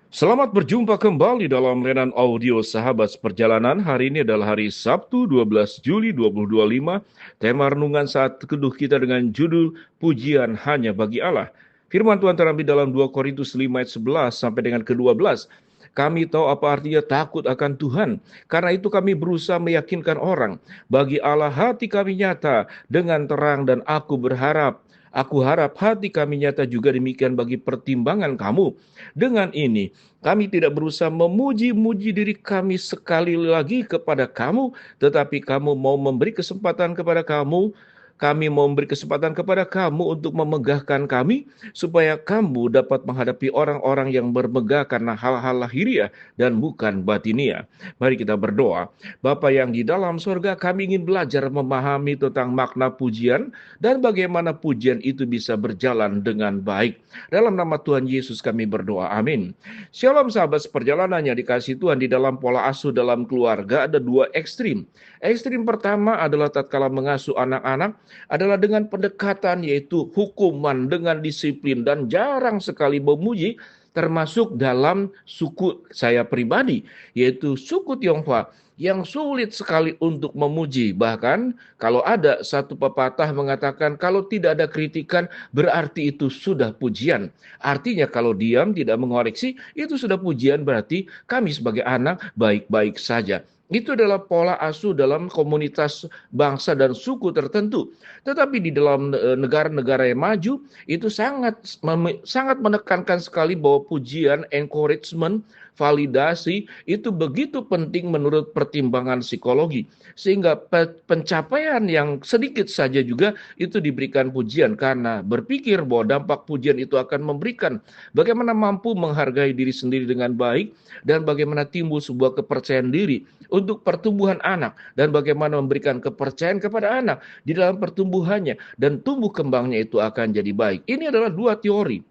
Selamat berjumpa kembali dalam Renan Audio Sahabat Perjalanan. Hari ini adalah hari Sabtu 12 Juli 2025. Tema renungan saat teduh kita dengan judul Pujian Hanya Bagi Allah. Firman Tuhan terambil dalam 2 Korintus 5 ayat 11 sampai dengan ke-12. Kami tahu apa artinya takut akan Tuhan. Karena itu kami berusaha meyakinkan orang. Bagi Allah hati kami nyata dengan terang dan aku berharap. Aku harap hati kami nyata juga demikian bagi pertimbangan kamu. Dengan ini, kami tidak berusaha memuji-muji diri kami sekali lagi kepada kamu, tetapi kamu mau memberi kesempatan kepada kami mau memberi kesempatan kepada kamu untuk memegahkan kami, supaya kamu dapat menghadapi orang-orang yang bermegah karena hal-hal lahiriah dan bukan batinia. Mari kita berdoa. Bapa yang di dalam surga, kami ingin belajar memahami tentang makna pujian dan bagaimana pujian itu bisa berjalan dengan baik. Dalam nama Tuhan Yesus kami berdoa. Amin. Shalom sahabat seperjalanan yang dikasihi Tuhan, di dalam pola asuh dalam keluarga ada dua ekstrim. Ekstrim pertama adalah tatkala mengasuh anak-anak adalah dengan pendekatan yaitu hukuman dengan disiplin dan jarang sekali memuji, termasuk dalam suku saya pribadi yaitu suku Tionghoa yang sulit sekali untuk memuji. Bahkan kalau ada satu pepatah mengatakan kalau tidak ada kritikan berarti itu sudah pujian. Artinya kalau diam tidak mengoreksi itu sudah pujian, berarti kami sebagai anak baik-baik saja. Itu adalah pola asuh dalam komunitas bangsa dan suku tertentu. Tetapi di dalam negara-negara yang maju itu sangat menekankan sekali bahwa pujian, encouragement, validasi itu begitu penting menurut pertimbangan psikologi, sehingga pencapaian yang sedikit saja juga itu diberikan pujian karena berpikir bahwa dampak pujian itu akan memberikan bagaimana mampu menghargai diri sendiri dengan baik dan bagaimana timbul sebuah kepercayaan diri untuk pertumbuhan anak dan bagaimana memberikan kepercayaan kepada anak di dalam pertumbuhannya dan tumbuh kembangnya itu akan jadi baik. Ini adalah dua teori.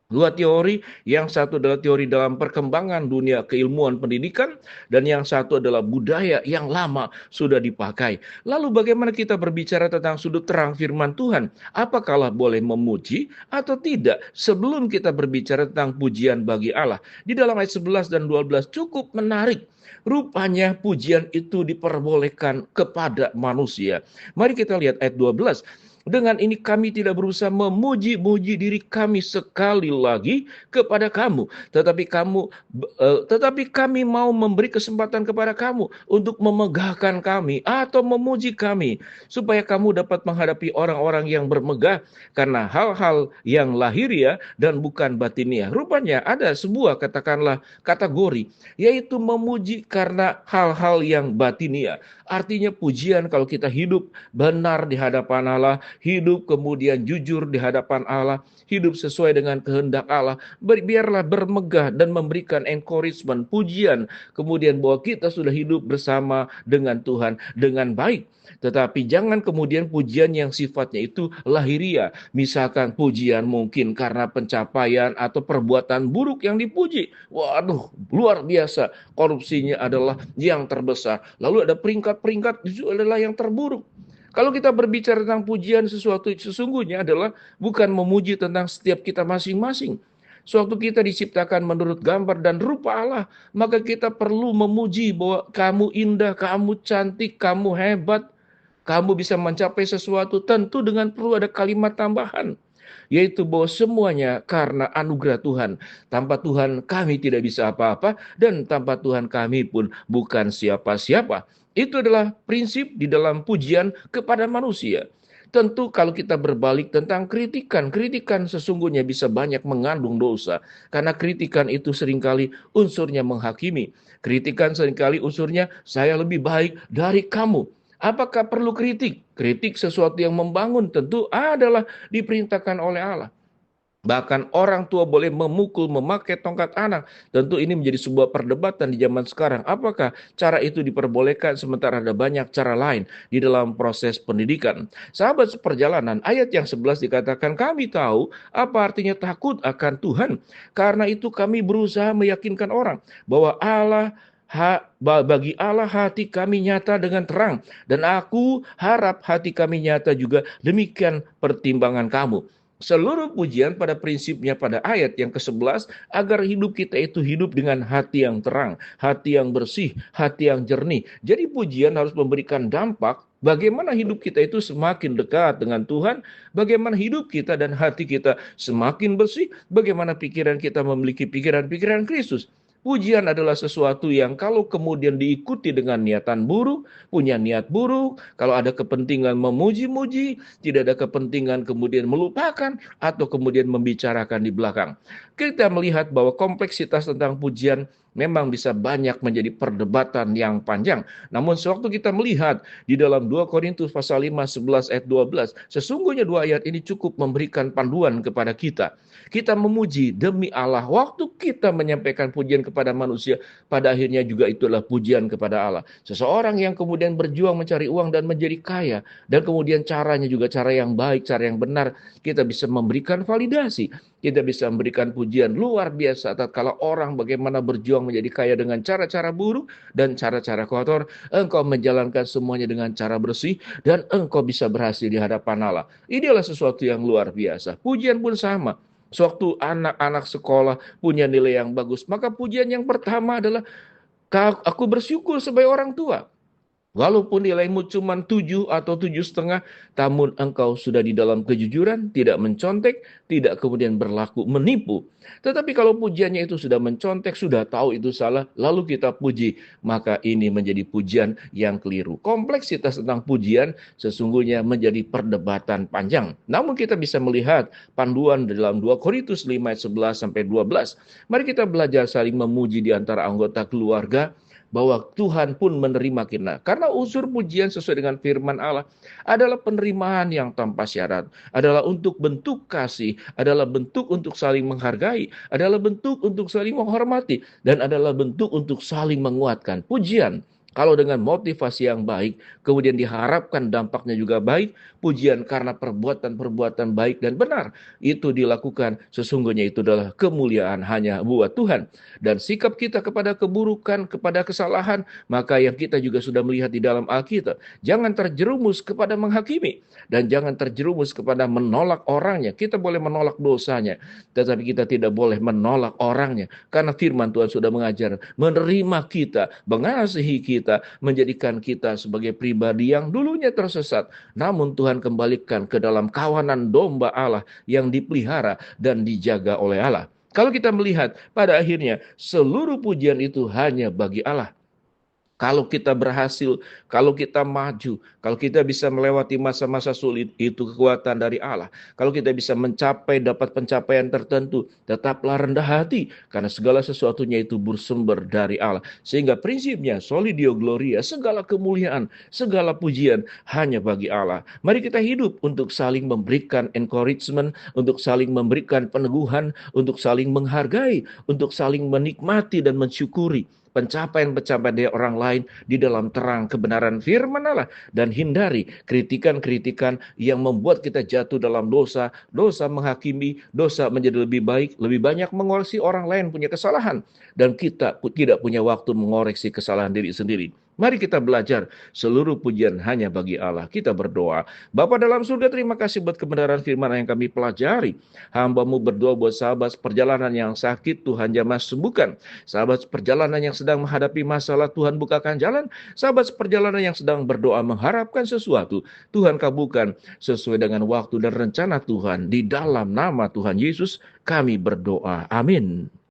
Dua teori, yang satu adalah teori dalam perkembangan dunia keilmuan pendidikan, dan yang satu adalah budaya yang lama sudah dipakai. Lalu bagaimana kita berbicara tentang sudut terang firman Tuhan? Apakah boleh memuji atau tidak? Sebelum kita berbicara tentang pujian bagi Allah, di dalam ayat 11 dan 12 cukup menarik. Rupanya pujian itu diperbolehkan kepada manusia. Mari kita lihat ayat 12. Dengan ini kami tidak berusaha memuji-muji diri kami sekali lagi kepada kamu, tetapi kami mau memberi kesempatan kepada kamu untuk memegahkan kami atau memuji kami, supaya kamu dapat menghadapi orang-orang yang bermegah karena hal-hal yang lahiriah dan bukan batinia. Rupanya ada sebuah, katakanlah, kategori, yaitu memuji karena hal-hal yang batinia. Artinya pujian kalau kita hidup benar di hadapan Allah, hidup kemudian jujur di hadapan Allah, hidup sesuai dengan kehendak Allah, biarlah bermegah dan memberikan encouragement, pujian, kemudian bahwa kita sudah hidup bersama dengan Tuhan dengan baik. Tetapi jangan kemudian pujian yang sifatnya itu lahiriah. Misalkan pujian mungkin karena pencapaian atau perbuatan buruk yang dipuji. Waduh, luar biasa. Korupsinya adalah yang terbesar. Lalu ada peringkat-peringkat itu adalah yang terburuk. Kalau kita berbicara tentang pujian, sesuatu sesungguhnya adalah bukan memuji tentang setiap kita masing-masing. Suatu kita diciptakan menurut gambar dan rupa Allah, maka kita perlu memuji bahwa kamu indah, kamu cantik, kamu hebat, kamu bisa mencapai sesuatu. Tentu dengan perlu ada kalimat tambahan, yaitu bahwa semuanya karena anugerah Tuhan. Tanpa Tuhan kami tidak bisa apa-apa, dan tanpa Tuhan kami pun bukan siapa-siapa. Itu adalah prinsip di dalam pujian kepada manusia. Tentu kalau kita berbalik tentang kritikan, kritikan sesungguhnya bisa banyak mengandung dosa. Karena kritikan itu seringkali unsurnya menghakimi. Kritikan seringkali unsurnya saya lebih baik dari kamu. Apakah perlu kritik? Kritik sesuatu yang membangun tentu adalah diperintahkan oleh Allah. Bahkan orang tua boleh memukul, memakai tongkat anak. Tentu ini menjadi sebuah perdebatan di zaman sekarang. Apakah cara itu diperbolehkan sementara ada banyak cara lain di dalam proses pendidikan? Sahabat seperjalanan, ayat yang 11 dikatakan, kami tahu apa artinya takut akan Tuhan. Karena itu kami berusaha meyakinkan orang bahwa bagi Allah hati kami nyata dengan terang, dan aku harap hati kami nyata juga demikian pertimbangan kamu. Seluruh pujian pada prinsipnya pada ayat yang ke-11 agar hidup kita itu hidup dengan hati yang terang, hati yang bersih, hati yang jernih. Jadi pujian harus memberikan dampak bagaimana hidup kita itu semakin dekat dengan Tuhan, bagaimana hidup kita dan hati kita semakin bersih, bagaimana pikiran kita memiliki pikiran-pikiran Kristus. Pujian adalah sesuatu yang kalau kemudian diikuti dengan niatan buruk, punya niat buruk, kalau ada kepentingan memuji-muji, tidak ada kepentingan kemudian melupakan atau kemudian membicarakan di belakang. Kita melihat bahwa kompleksitas tentang pujian memang bisa banyak menjadi perdebatan yang panjang. Namun sewaktu kita melihat di dalam 2 Korintus pasal 5, 11 ayat 12, sesungguhnya dua ayat ini cukup memberikan panduan kepada kita. Kita memuji demi Allah. Waktu kita menyampaikan pujian kepada manusia, pada akhirnya juga itulah pujian kepada Allah. Seseorang yang kemudian berjuang mencari uang dan menjadi kaya, dan kemudian caranya juga cara yang baik, cara yang benar, kita bisa memberikan validasi. Kita bisa memberikan pujian luar biasa tatkala orang bagaimana berjuang menjadi kaya dengan cara-cara buruk dan cara-cara kotor. Engkau menjalankan semuanya dengan cara bersih dan engkau bisa berhasil di hadapan Allah. Ini adalah sesuatu yang luar biasa. Pujian pun sama. Sewaktu anak-anak sekolah punya nilai yang bagus, maka pujian yang pertama adalah aku bersyukur sebagai orang tua. Walaupun nilaimu cuma 7 atau 7,5, namun engkau sudah di dalam kejujuran, tidak mencontek, tidak kemudian berlaku menipu. Tetapi kalau pujiannya itu sudah mencontek, sudah tahu itu salah, lalu kita puji, maka ini menjadi pujian yang keliru. Kompleksitas tentang pujian sesungguhnya menjadi perdebatan panjang. Namun kita bisa melihat panduan dalam 2 Korintus 5 ayat 11 sampai 12. Mari kita belajar saling memuji di antara anggota keluarga, bahwa Tuhan pun menerima kita. Karena unsur pujian sesuai dengan firman Allah adalah penerimaan yang tanpa syarat, adalah untuk bentuk kasih, adalah bentuk untuk saling menghargai, adalah bentuk untuk saling menghormati, dan adalah bentuk untuk saling menguatkan. Pujian kalau dengan motivasi yang baik, kemudian diharapkan dampaknya juga baik, pujian karena perbuatan-perbuatan baik dan benar, itu dilakukan, sesungguhnya itu adalah kemuliaan hanya buat Tuhan. Dan sikap kita kepada keburukan, kepada kesalahan, maka yang kita juga sudah melihat di dalam Alkitab, jangan terjerumus kepada menghakimi, dan jangan terjerumus kepada menolak orangnya. Kita boleh menolak dosanya, tetapi kita tidak boleh menolak orangnya, karena firman Tuhan sudah mengajar, menerima kita, mengasihi kita, menjadikan kita sebagai pribadi yang dulunya tersesat, namun Tuhan kembalikan ke dalam kawanan domba Allah yang dipelihara dan dijaga oleh Allah. Kalau kita melihat pada akhirnya seluruh pujian itu hanya bagi Allah. Kalau kita berhasil, kalau kita maju, kalau kita bisa melewati masa-masa sulit, itu kekuatan dari Allah. Kalau kita bisa dapat pencapaian tertentu, tetaplah rendah hati, karena segala sesuatunya itu bersumber dari Allah. Sehingga prinsipnya, soli Deo gloria, segala kemuliaan, segala pujian hanya bagi Allah. Mari kita hidup untuk saling memberikan encouragement, untuk saling memberikan peneguhan, untuk saling menghargai, untuk saling menikmati dan mensyukuri pencapaian-pencapaian dari orang lain di dalam terang kebenaran firman Allah, dan hindari kritikan-kritikan yang membuat kita jatuh dalam dosa, dosa menghakimi, dosa menjadi lebih baik, lebih banyak mengoreksi orang lain punya kesalahan, dan kita tidak punya waktu mengoreksi kesalahan diri sendiri. Mari kita belajar seluruh pujian hanya bagi Allah. Kita berdoa. Bapa dalam surga, terima kasih buat kebenaran firman yang kami pelajari. Hamba-Mu berdoa buat sahabat perjalanan yang sakit, Tuhan jamah sembuhkan. Sahabat perjalanan yang sedang menghadapi masalah, Tuhan bukakan jalan. Sahabat perjalanan yang sedang berdoa mengharapkan sesuatu, Tuhan kabulkan sesuai dengan waktu dan rencana Tuhan. Di dalam nama Tuhan Yesus kami berdoa. Amin.